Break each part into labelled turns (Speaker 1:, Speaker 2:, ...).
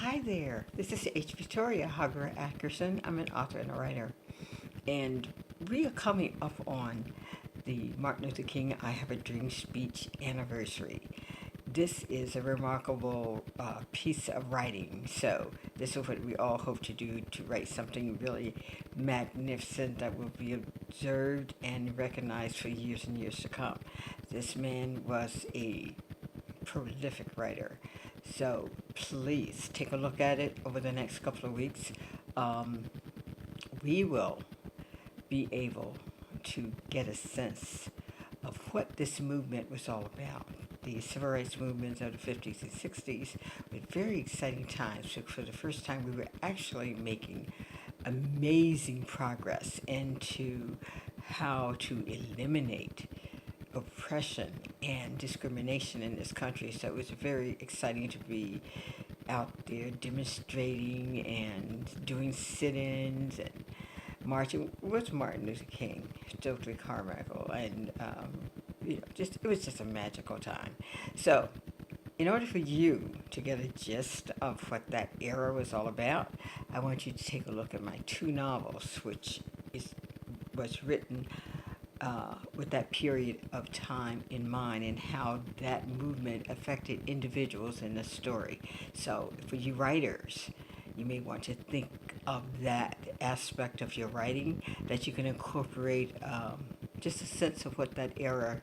Speaker 1: Hi there, this is H.Victoria, Hargro Atkerson. I'm an author and a writer, and we are coming up on the Martin Luther King I Have a Dream speech anniversary. This is a remarkable piece of writing, so this is what we all hope to do, to write something really magnificent that will be observed and recognized for years and years to come. This man was a prolific writer. So please take a look at it over the next couple of weeks. Um, we will be able to get a sense of what this movement was all about. The civil rights movements of the 50s and 60s were very exciting times. So for the first time, we were actually making amazing progress into how to eliminate oppression and discrimination in this country. So it was very exciting to be out there demonstrating and doing sit-ins and marching with Martin Luther King, Stokely Carmichael, and just it was just a magical time. So, in order for you to get a gist of what that era was all about, I want you to take a look at my two novels, which was written with that period of time in mind and how that movement affected individuals in the story. So, for you writers, you may want to think of that aspect of your writing, that you can incorporate just a sense of what that era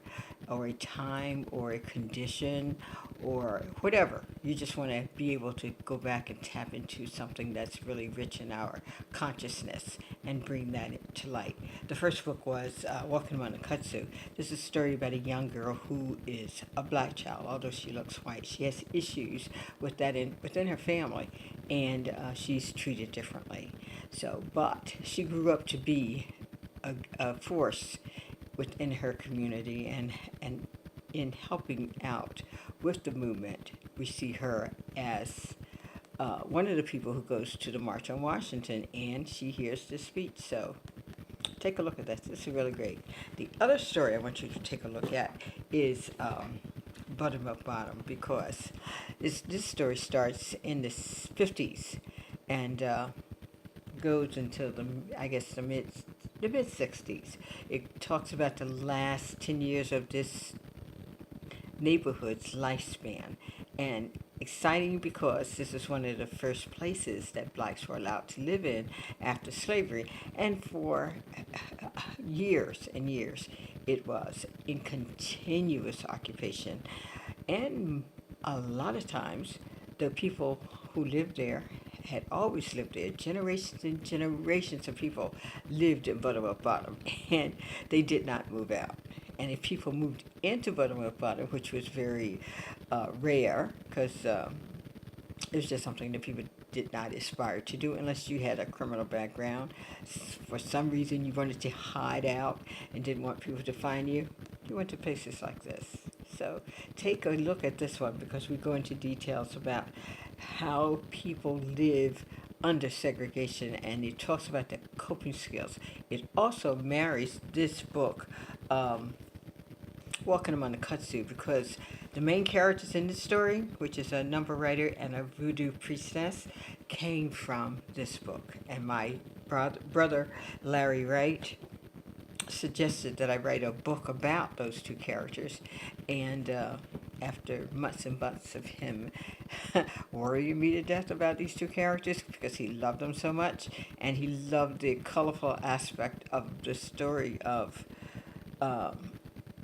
Speaker 1: or a time or a condition or whatever. You just want to be able to go back and tap into something that's really rich in our consciousness and bring that to light. The first book was Walking Among the Kudzu. This is a story about a young girl who is a black child, although she looks white. She has issues with that within her family, and she's treated differently. So, but she grew up to be a force within her community, and in helping out with the movement, we see her as one of the people who goes to the March on Washington, and she hears this speech. So take a look at this. This is really great. The other story I want you to take a look at is Buttermilk Bottom, because this story starts in the 50s and goes until the mid 60s. It talks about the last 10 years of this neighborhood's lifespan, and exciting because this is one of the first places that blacks were allowed to live in after slavery, and for years and years it was in continuous occupation, and a lot of times the people who lived there had always lived there. Generations and generations of people lived in Buttermilk Bottom, and they did not move out. And if people moved into Buttermilk Bottom, which was very rare, because it was just something that people did not aspire to do unless you had a criminal background. For some reason, you wanted to hide out and didn't want people to find you. You went to places like this. So take a look at this one, because we go into details about how people live under segregation, and it talks about the coping skills. It also marries this book, Walking Among the Kudzu, because the main characters in this story, which is a number writer and a voodoo priestess, came from this book. And my brother Larry Wright suggested that I write a book about those two characters, and after months and months of him worrying me to death about these two characters because he loved them so much, and he loved the colorful aspect of the story of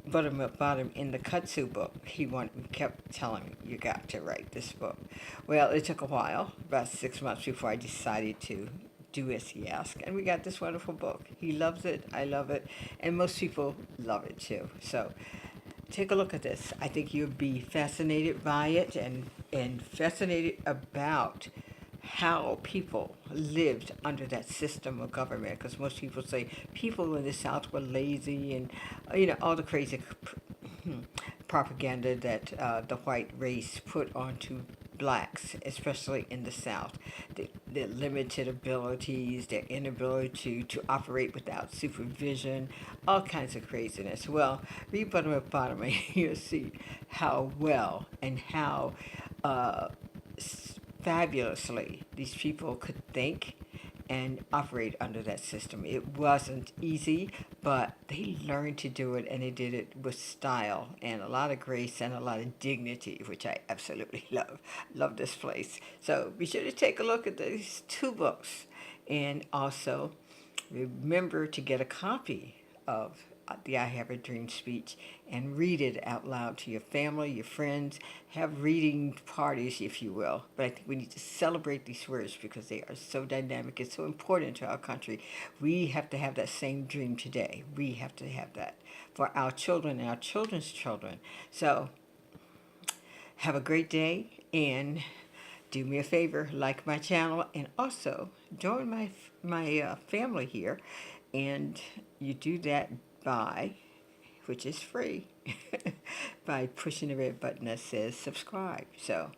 Speaker 1: Buttermilk Bottom in the Kudzu book, he kept telling me, you got to write this book. Well, it took a while, about 6 months before I decided to do as he asked, and we got this wonderful book. He loves it, I love it, and most people love it too. So take a look at this. I think you'll be fascinated by it, and fascinated about how people lived under that system of government, because most people say people in the South were lazy, and all the crazy propaganda that the white race put onto blacks, especially in the South. Their limited abilities, their inability to operate without supervision, all kinds of craziness. Well, read Bottom and you'll see how well and how fabulously these people could think and operate under that system. It wasn't easy, but they learned to do it, and they did it with style and a lot of grace and a lot of dignity, which I absolutely love. Love this place. So be sure to take a look at these two books, and also remember to get a copy of the I Have a Dream speech and read it out loud to your family, your friends. Have reading parties, if you will. But I think we need to celebrate these words because they are so dynamic and so important to our country. We have to have that same dream today. We have to have that for our children and our children's children. So have a great day, and do me a favor, like my channel, and also join my family here. And you do that by, which is free, by pushing the red button that says subscribe. So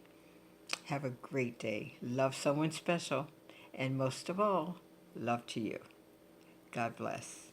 Speaker 1: have a great day. Love someone special, and most of all, love to you. God bless.